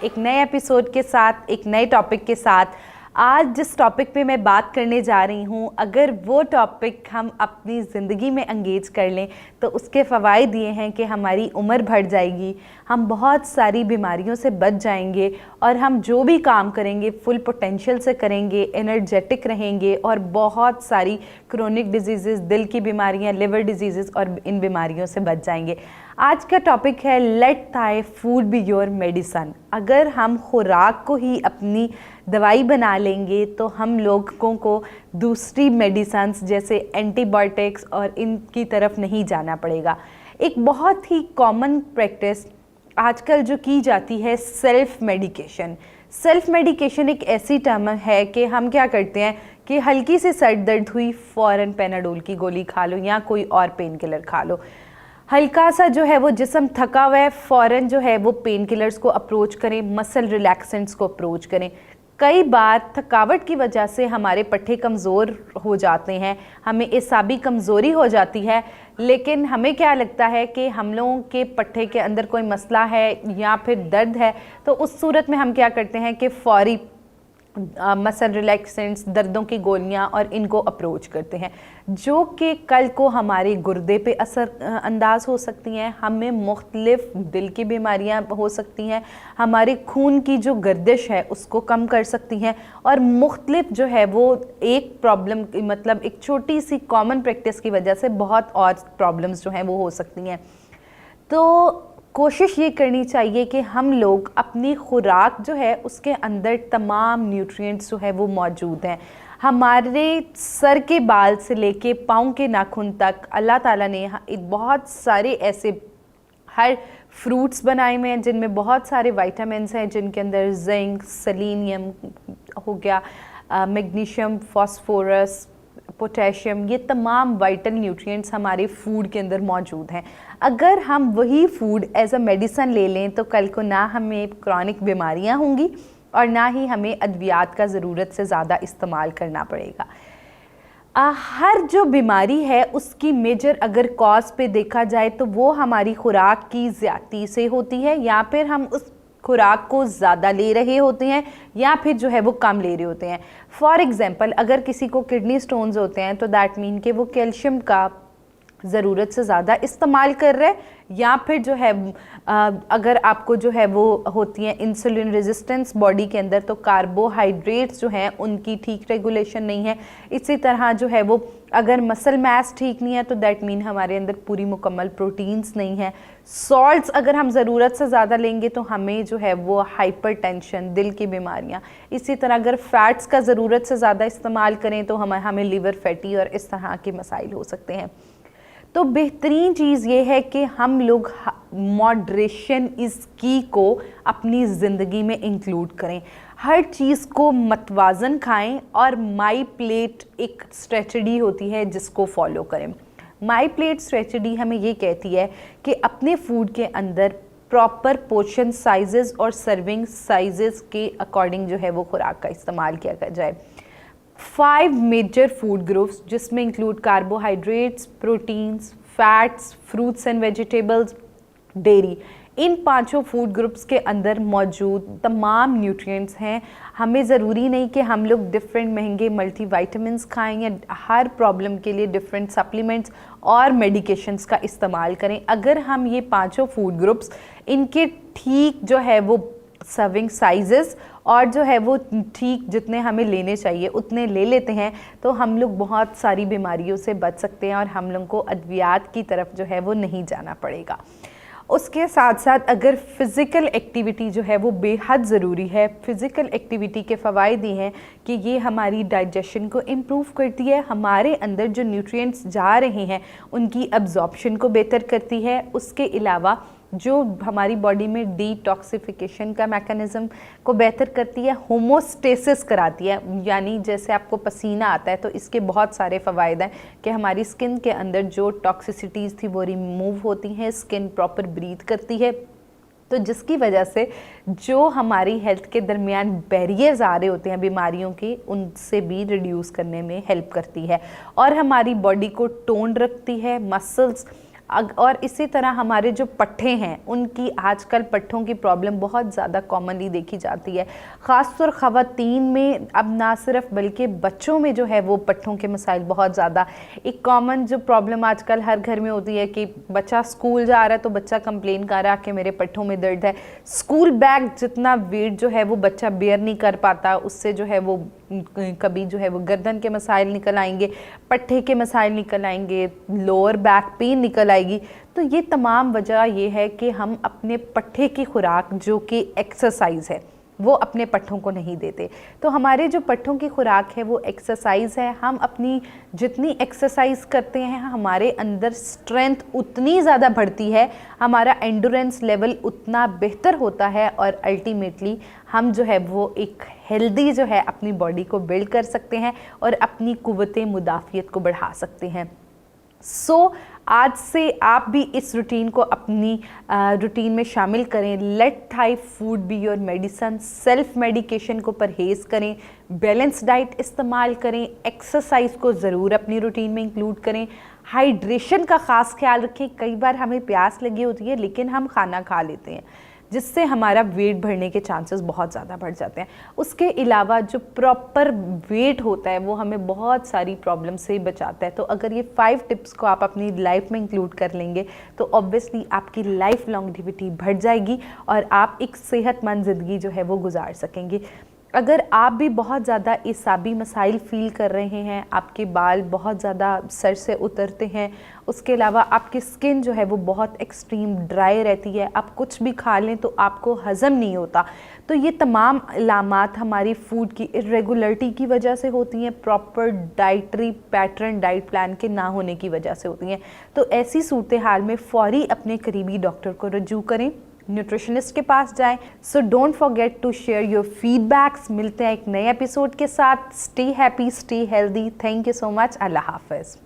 एक नए एपिसोड के साथ, एक नए टॉपिक के साथ। आज जिस टॉपिक पे मैं बात करने जा रही हूँ, अगर वो टॉपिक हम अपनी ज़िंदगी में एंगेज कर लें तो उसके फ़वाइद ये हैं कि हमारी उम्र बढ़ जाएगी, हम बहुत सारी बीमारियों से बच जाएंगे और हम जो भी काम करेंगे फुल पोटेंशियल से करेंगे, एनर्जेटिक रहेंगे और बहुत सारी क्रोनिक डिजीज़, दिल की बीमारियाँ, लिवर डिजीज़ और इन बीमारियों से बच जाएंगे। आज का टॉपिक है let thy food be your medicine. अगर हम खुराक को ही अपनी दवाई बना लेंगे तो हम लोगों को दूसरी मेडिसन्स जैसे एंटीबायोटिक्स और इनकी तरफ नहीं जाना पड़ेगा। एक बहुत ही कॉमन प्रैक्टिस आजकल जो की जाती है सेल्फ मेडिकेशन। सेल्फ मेडिकेशन एक ऐसी टर्म है कि हम क्या करते हैं कि हल्की सी सर दर्द हुई, फ़ौरन पेनाडोल की गोली खा लो या कोई और पेन किलर खा लो। हल्का सा जो है वो जिस्म थका हुआ है, फ़ौरन जो है वो पेन किलर्स को अप्रोच करें, मसल रिलैक्सेंट्स को अप्रोच करें। कई बार थकावट की वजह से हमारे पट्टे कमज़ोर हो जाते हैं, हमें एसाबी कमज़ोरी हो जाती है, लेकिन हमें क्या लगता है कि हम लोगों के पट्टे के अंदर कोई मसला है या फिर दर्द है, तो उस सूरत में हम क्या करते हैं कि फ़ौरी मसल रिलैक्सेंट्स, दर्दों की गोलियां और इनको अप्रोच करते हैं, जो कि कल को हमारे गुर्दे पे असर अंदाज हो सकती हैं, हमें मुख्तलिफ दिल की बीमारियां हो सकती हैं, हमारे खून की जो गर्दिश है उसको कम कर सकती हैं और मुख्तलिफ जो है वो एक प्रॉब्लम मतलब एक छोटी सी कॉमन प्रैक्टिस की वजह से बहुत और प्रॉब्लम्स जो हैं वो हो सकती हैं। तो कोशिश ये करनी चाहिए कि हम लोग अपनी खुराक जो है उसके अंदर तमाम न्यूट्रिएंट्स जो है वो मौजूद हैं। हमारे सर के बाल से लेके पाँव के नाखून तक अल्लाह ताला ने एक बहुत सारे ऐसे हर फ्रूट्स बनाए हुए हैं जिनमें बहुत सारे विटामिन्स हैं, जिनके अंदर जिंक, सेलेनियम हो गया, मैग्नीशियम, फास्फोरस, पोटेशियम, ये तमाम वाइटल न्यूट्रिएंट्स हमारे फूड के अंदर मौजूद हैं। अगर हम वही फूड एज अ मेडिसन ले लें तो कल को ना हमें क्रॉनिक बीमारियां होंगी और ना ही हमें अद्वियात का ज़रूरत से ज़्यादा इस्तेमाल करना पड़ेगा। हर जो बीमारी है उसकी मेजर अगर कॉज पे देखा जाए तो वो हमारी खुराक की ज़्यादती से होती है, या फिर हम उस खुराक को ज़्यादा ले रहे होते हैं या फिर जो है वो कम ले रहे होते हैं। फॉर एग्ज़ाम्पल, अगर किसी को किडनी स्टोन्स होते हैं तो दैट मीन कि वो कैल्शियम का ज़रूरत से ज़्यादा इस्तेमाल कर रहे हैं, या फिर जो है अगर आपको जो है वो होती है इंसुलिन रेजिस्टेंस बॉडी के अंदर, तो कार्बोहाइड्रेट्स जो हैं उनकी ठीक रेगुलेशन नहीं है। इसी तरह जो है वो अगर मसल मास ठीक नहीं है तो दैट मीन हमारे अंदर पूरी मुकम्मल प्रोटीन्स नहीं है। सॉल्ट्स अगर हम ज़रूरत से ज़्यादा लेंगे तो हमें जो है वो हाइपरटेंशन, दिल की बीमारियाँ। इसी तरह अगर फ़ैट्स का ज़रूरत से ज़्यादा इस्तेमाल करें तो हमें लिवर फैटी और इस तरह के मसाइल हो सकते हैं। तो बेहतरीन चीज़ ये है कि हम लोग मॉडरेशन इज़ की को अपनी ज़िंदगी में इंक्लूड करें, हर चीज़ को मतवाज़न खाएं और माई प्लेट एक स्ट्रेटजी होती है जिसको फॉलो करें। माई प्लेट स्ट्रेटजी हमें ये कहती है कि अपने फूड के अंदर प्रॉपर पोर्शन साइजेस और सर्विंग साइजेस के अकॉर्डिंग जो है वो खुराक का इस्तेमाल किया जाए। 5 मेजर फूड ग्रुप्स जिसमें include carbohydrates, proteins, fats, fruits and vegetables, dairy, in 5 food groups के अंदर मौजूद तमाम न्यूट्रिएंट्स हैं। हमें ज़रूरी नहीं कि हम लोग डिफरेंट महंगे मल्टीविटामिन्स खाएं या हर प्रॉब्लम के लिए डिफरेंट सप्लीमेंट्स और मेडिकेशंस का इस्तेमाल करें। अगर हम ये 5 फूड ग्रुप्स इनके ठीक जो है वो सर्विंग साइजेस और जो है वो ठीक जितने हमें लेने चाहिए उतने ले लेते हैं तो हम लोग बहुत सारी बीमारियों से बच सकते हैं और हम लोग को अद्वियात की तरफ जो है वो नहीं जाना पड़ेगा। उसके साथ साथ अगर फ़िज़िकल एक्टिविटी जो है वो बेहद ज़रूरी है। फ़िज़िकल एक्टिविटी के फ़वाइद ये हैं कि ये हमारी डाइजेशन को इम्प्रूव करती है, हमारे अंदर जो न्यूट्रिएंट्स जा रहे हैं उनकी अब्जॉर्प्शन को बेहतर करती है। उसके अलावा जो हमारी बॉडी में डिटॉक्सिफिकेशन का मैकेनिज़्म को बेहतर करती है, होमोस्टेसिस कराती है, यानी जैसे आपको पसीना आता है तो इसके बहुत सारे फ़वाइद हैं कि हमारी स्किन के अंदर जो टॉक्सिसिटीज़ थी वो रिमूव होती हैं, स्किन प्रॉपर ब्रीथ करती है, तो जिसकी वजह से जो हमारी हेल्थ के दरमियान बैरियर्स आ रहे होते हैं बीमारियों के, उनसे भी रिड्यूस करने में हेल्प करती है और हमारी बॉडी को टोन रखती है। मसल्स और इसी तरह हमारे जो पट्ठे हैं उनकी आजकल पट्ठों की प्रॉब्लम बहुत ज़्यादा कॉमनली देखी जाती है, ख़ासतौर ख़वातीन में। अब ना सिर्फ बल्कि बच्चों में जो है वो पट्ठों के मसाइल बहुत ज़्यादा, एक कॉमन जो प्रॉब्लम आजकल हर घर में होती है कि बच्चा स्कूल जा रहा है तो बच्चा कंप्लेन कर रहा है कि मेरे पट्ठों में दर्द है। स्कूल बैग जितना वेट जो है वो बच्चा बेयर नहीं कर पाता, उससे जो है वो कभी जो है वो गर्दन के मसाइल निकल आएंगे, पट्ठे के मसाइल निकल आएंगे, लोअर बैक पेन निकल आएगी। तो ये तमाम वजह ये है कि हम अपने पट्ठे की खुराक जो कि एक्सरसाइज है वो अपने पट्ठों को नहीं देते। तो हमारे जो पट्ठों की खुराक है वो एक्सरसाइज है। हम अपनी जितनी एक्सरसाइज करते हैं हमारे अंदर स्ट्रेंथ उतनी ज़्यादा बढ़ती है, हमारा एंडोरेंस लेवल उतना बेहतर होता है और अल्टीमेटली हम जो है वो एक हेल्दी जो है अपनी बॉडी को बिल्ड कर सकते हैं और अपनी कुव्वते मुदाफ़ियत को बढ़ा सकते हैं। सो आज से आप भी इस रूटीन को अपनी रूटीन में शामिल करें। Let thy food be your medicine. Self medication को परहेज़ करें, बैलेंस डाइट इस्तेमाल करें, एक्सरसाइज को ज़रूर अपनी रूटीन में इंक्लूड करें, हाइड्रेशन का ख़ास ख्याल रखें। कई बार हमें प्यास लगी होती है लेकिन हम खाना खा लेते हैं जिससे हमारा वेट बढ़ने के चांसेस बहुत ज़्यादा बढ़ जाते हैं। उसके अलावा जो प्रॉपर वेट होता है वो हमें बहुत सारी प्रॉब्लम से बचाता है। तो अगर ये 5 टिप्स को आप अपनी लाइफ में इंक्लूड कर लेंगे तो ऑब्वियसली आपकी लाइफ लॉन्गेविटी बढ़ जाएगी और आप एक सेहतमंद ज़िंदगी जो है वो गुजार सकेंगे। अगर आप भी बहुत ज़्यादा एसाबी मसाइल फ़ील कर रहे हैं, आपके बाल बहुत ज़्यादा सर से उतरते हैं, उसके अलावा आपकी स्किन जो है वो बहुत एक्सट्रीम ड्राई रहती है, आप कुछ भी खा लें तो आपको हज़म नहीं होता, तो ये तमाम अलामात हमारी फूड की इर्रेगुलरिटी की वजह से होती हैं, proper dietary pattern diet plan के ना होने की वजह से होती हैं। तो ऐसी सूरत हाल में फ़ौरी अपने करीबी डॉक्टर को रजू करें, न्यूट्रिशनिस्ट के पास जाएं। So don't forget to share your feedbacks. मिलते हैं एक नए एपिसोड के साथ। Stay happy, stay healthy. Thank you so much. Allah हाफ़िज़।